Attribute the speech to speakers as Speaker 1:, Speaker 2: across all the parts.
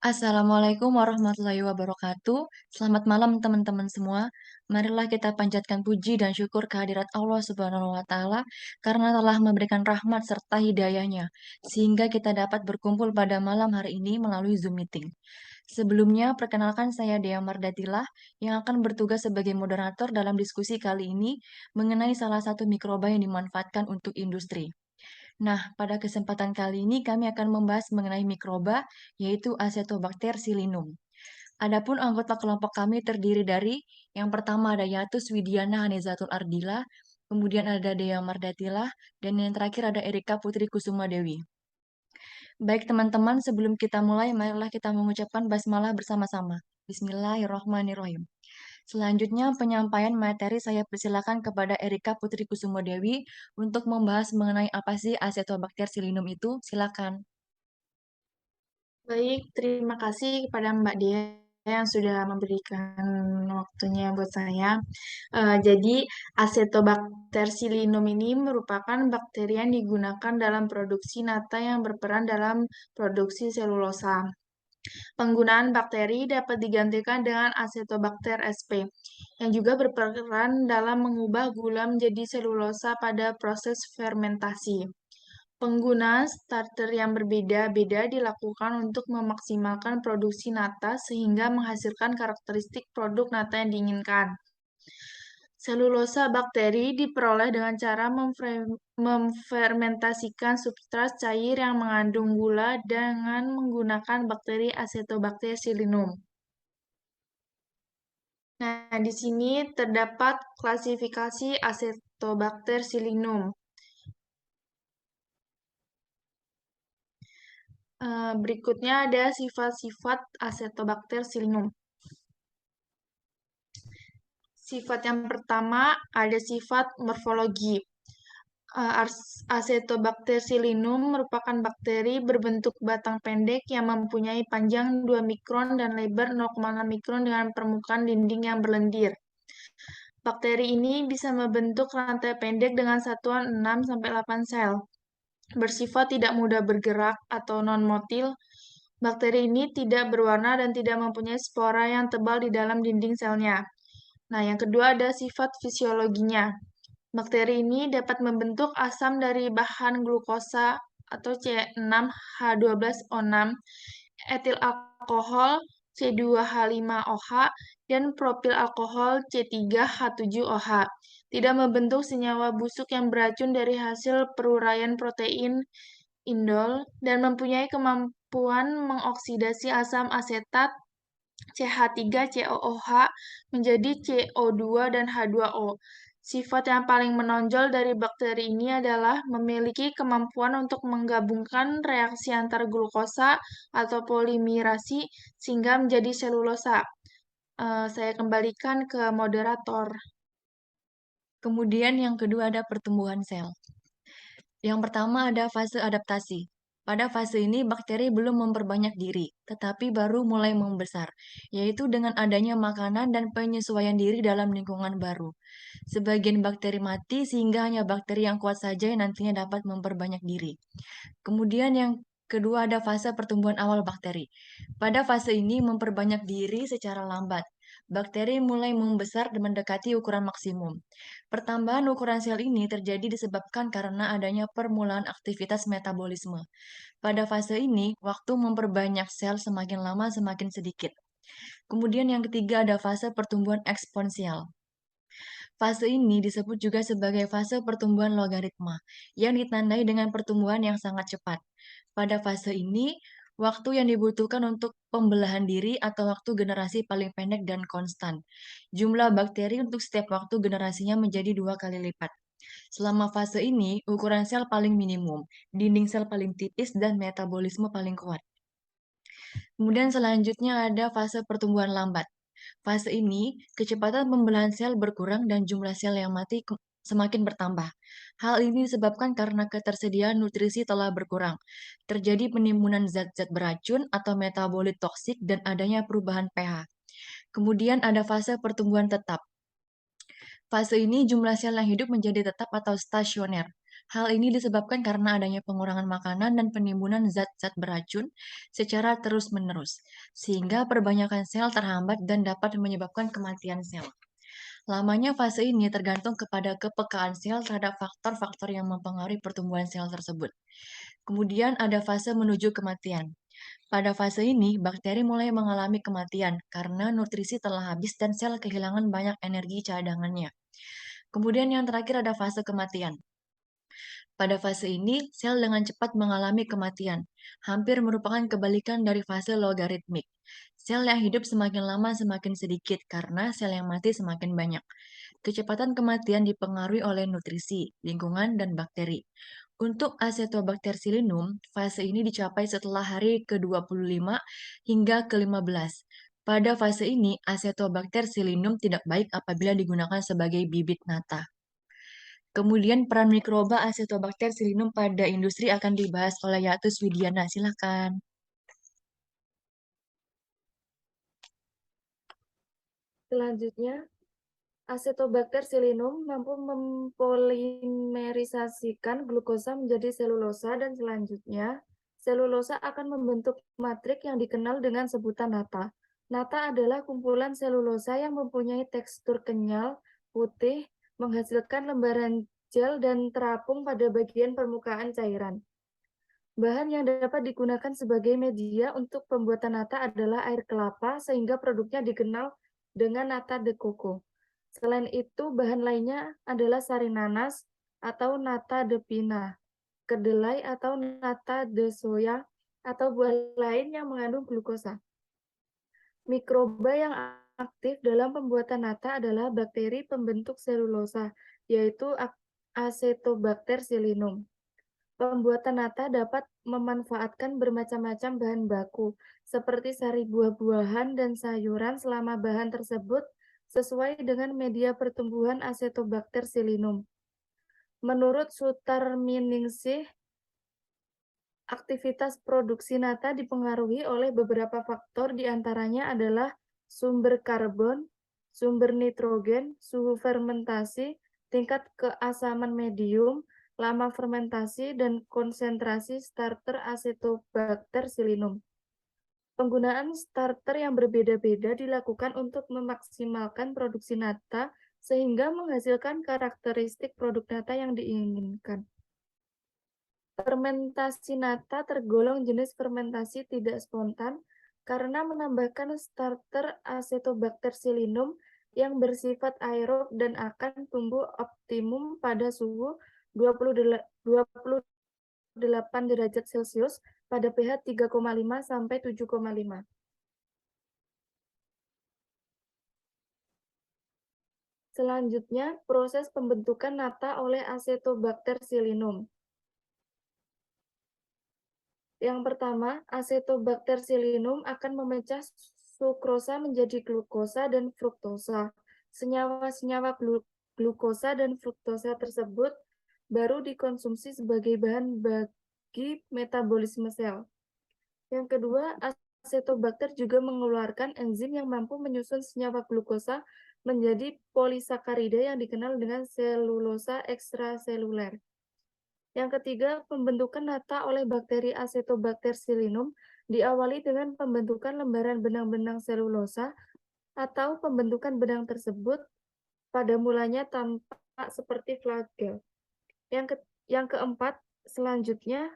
Speaker 1: Assalamualaikum warahmatullahi wabarakatuh. Selamat malam teman-teman semua. Marilah kita panjatkan puji dan syukur kehadirat Allah Subhanahu wa Ta'ala karena telah memberikan rahmat serta hidayahnya, sehingga kita dapat berkumpul pada malam hari ini melalui Zoom meeting. Sebelumnya, perkenalkan saya Dea Mardatilah yang akan bertugas sebagai moderator dalam diskusi kali ini mengenai salah satu mikroba yang dimanfaatkan untuk industri. Nah, pada kesempatan kali ini kami akan membahas mengenai mikroba, yaitu Acetobacter silinum. Adapun anggota kelompok kami terdiri dari yang pertama ada Yatus Widiana Hanezatul Ardila, kemudian ada Dea Mardatilah, dan yang terakhir ada Erika Putri Kusuma Dewi. Baik teman-teman, sebelum kita mulai, marilah kita mengucapkan basmalah bersama-sama. Bismillahirrahmanirrahim. Selanjutnya, penyampaian materi saya persilakan kepada Erika Putri Kusuma Dewi untuk membahas mengenai apa sih Acetobacter silinum itu. Silakan.
Speaker 2: Baik, terima kasih kepada Mbak Dia yang sudah memberikan waktunya buat saya. Jadi, Acetobacter silinum ini merupakan bakteri yang digunakan dalam produksi nata yang berperan dalam produksi selulosa. Penggunaan bakteri dapat digantikan dengan Acetobacter sp, yang juga berperan dalam mengubah gula menjadi selulosa pada proses fermentasi. Penggunaan starter yang berbeda-beda dilakukan untuk memaksimalkan produksi nata sehingga menghasilkan karakteristik produk nata yang diinginkan. Selulosa bakteri diperoleh dengan cara memfermentasikan substrat cair yang mengandung gula dengan menggunakan bakteri Acetobacter silinum. Nah, di sini terdapat klasifikasi Acetobacter silinum. Berikutnya ada sifat-sifat Acetobacter silinum. Sifat yang pertama ada sifat morfologi. Acetobacter silinum merupakan bakteri berbentuk batang pendek yang mempunyai panjang 2 mikron dan lebar 0,6 mikron dengan permukaan dinding yang berlendir. Bakteri ini bisa membentuk rantai pendek dengan satuan 6-8 sel. Bersifat tidak mudah bergerak atau non-motil, bakteri ini tidak berwarna dan tidak mempunyai spora yang tebal di dalam dinding selnya. Nah, yang kedua ada sifat fisiologinya. Bakteri ini dapat membentuk asam dari bahan glukosa atau C6H12O6, etil alkohol C2H5OH, dan propil alkohol C3H7OH. Tidak membentuk senyawa busuk yang beracun dari hasil peruraian protein indol dan mempunyai kemampuan mengoksidasi asam asetat CH3COOH menjadi CO2 dan H2O. Sifat yang paling menonjol dari bakteri ini adalah memiliki kemampuan untuk menggabungkan reaksi antar glukosa atau polimerasi sehingga menjadi selulosa. Saya kembalikan ke moderator.
Speaker 1: Kemudian yang kedua ada pertumbuhan sel. Yang pertama ada fase adaptasi. Pada fase ini bakteri belum memperbanyak diri, tetapi baru mulai membesar, yaitu dengan adanya makanan dan penyesuaian diri dalam lingkungan baru. Sebagian bakteri mati sehingga hanya bakteri yang kuat saja yang nantinya dapat memperbanyak diri. Kemudian yang kedua ada fase pertumbuhan awal bakteri. Pada fase ini memperbanyak diri secara lambat. Bakteri mulai membesar dan mendekati ukuran maksimum. Pertambahan ukuran sel ini terjadi disebabkan karena adanya permulaan aktivitas metabolisme. Pada fase ini, waktu memperbanyak sel semakin lama semakin sedikit. Kemudian yang ketiga ada fase pertumbuhan eksponensial. Fase ini disebut juga sebagai fase pertumbuhan logaritma, yang ditandai dengan pertumbuhan yang sangat cepat. Pada fase ini, waktu yang dibutuhkan untuk pembelahan diri atau waktu generasi paling pendek dan konstan. Jumlah bakteri untuk setiap waktu generasinya menjadi 2 kali lipat. Selama fase ini, ukuran sel paling minimum, dinding sel paling tipis, dan metabolisme paling kuat. Kemudian selanjutnya ada fase pertumbuhan lambat. Fase ini, kecepatan pembelahan sel berkurang dan jumlah sel yang mati semakin bertambah. Hal ini disebabkan karena ketersediaan nutrisi telah berkurang. Terjadi penimbunan zat-zat beracun atau metabolit toksik dan adanya perubahan pH. Kemudian ada fase pertumbuhan tetap. Fase ini jumlah sel yang hidup menjadi tetap atau stasioner. Hal ini disebabkan karena adanya pengurangan makanan dan penimbunan zat-zat beracun secara terus-menerus, sehingga perbanyakan sel terhambat dan dapat menyebabkan kematian sel. Lamanya fase ini tergantung kepada kepekaan sel terhadap faktor-faktor yang mempengaruhi pertumbuhan sel tersebut. Kemudian ada fase menuju kematian. Pada fase ini, bakteri mulai mengalami kematian karena nutrisi telah habis dan sel kehilangan banyak energi cadangannya. Kemudian yang terakhir ada fase kematian. Pada fase ini, sel dengan cepat mengalami kematian, hampir merupakan kebalikan dari fase logaritmik. Sel yang hidup semakin lama semakin sedikit karena sel yang mati semakin banyak. Kecepatan kematian dipengaruhi oleh nutrisi, lingkungan, dan bakteri. Untuk Acetobacter-Sillinum, fase ini dicapai setelah hari ke-25 hingga ke-15. Pada fase ini, Acetobacter-Sillinum tidak baik apabila digunakan sebagai bibit nata. Kemudian peran mikroba Acetobacter-Sillinum pada industri akan dibahas oleh Yatus Widiana. Silakan.
Speaker 3: Selanjutnya, Acetobacter sillinum mampu mempolimerisasikan glukosa menjadi selulosa dan selanjutnya selulosa akan membentuk matrik yang dikenal dengan sebutan nata. Nata adalah kumpulan selulosa yang mempunyai tekstur kenyal, putih, menghasilkan lembaran gel dan terapung pada bagian permukaan cairan. Bahan yang dapat digunakan sebagai media untuk pembuatan nata adalah air kelapa sehingga produknya dikenal dengan nata de coco. Selain itu, bahan lainnya adalah sari nanas atau nata de pina, kedelai atau nata de soya, atau buah lain yang mengandung glukosa. Mikroba yang aktif dalam pembuatan nata adalah bakteri pembentuk selulosa, yaitu Acetobacter sillinum. Pembuatan nata dapat memanfaatkan bermacam-macam bahan baku, seperti sari buah-buahan dan sayuran selama bahan tersebut sesuai dengan media pertumbuhan Acetobacter sillinum. Menurut Sutarminingsih, aktivitas produksi nata dipengaruhi oleh beberapa faktor, diantaranya adalah sumber karbon, sumber nitrogen, suhu fermentasi, tingkat keasaman medium, lama fermentasi, dan konsentrasi starter Acetobacter sillinum. Penggunaan starter yang berbeda-beda dilakukan untuk memaksimalkan produksi nata sehingga menghasilkan karakteristik produk nata yang diinginkan. Fermentasi nata tergolong jenis fermentasi tidak spontan karena menambahkan starter Acetobacter sillinum yang bersifat aerob dan akan tumbuh optimum pada suhu 28 derajat Celcius pada pH 3,5 sampai 7,5. Selanjutnya, proses pembentukan nata oleh Acetobacter sillinum. Yang pertama, Acetobacter sillinum akan memecah sukrosa menjadi glukosa dan fruktosa. Senyawa-senyawa glukosa dan fruktosa tersebut baru dikonsumsi sebagai bahan bagi metabolisme sel. Yang kedua, Acetobacter juga mengeluarkan enzim yang mampu menyusun senyawa glukosa menjadi polisakarida yang dikenal dengan selulosa ekstraseluler. Yang ketiga, pembentukan nata oleh bakteri Acetobacter sillinum diawali dengan pembentukan lembaran benang-benang selulosa atau pembentukan benang tersebut pada mulanya tampak seperti flagel. Yang keempat, selanjutnya,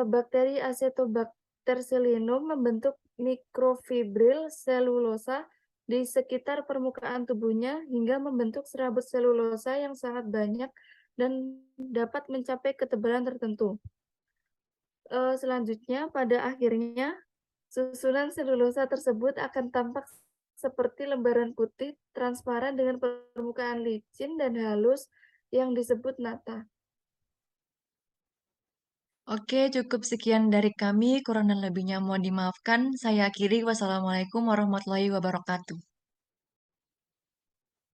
Speaker 3: bakteri Acetobacter sillinum membentuk mikrofibril selulosa di sekitar permukaan tubuhnya hingga membentuk serabut selulosa yang sangat banyak dan dapat mencapai ketebalan tertentu. Selanjutnya, pada akhirnya, susunan selulosa tersebut akan tampak seperti lembaran putih transparan dengan permukaan licin dan halus yang disebut nata.
Speaker 1: Oke, cukup sekian dari kami. Kurang dan lebihnya mohon dimaafkan. Saya akhiri. Wassalamualaikum warahmatullahi wabarakatuh.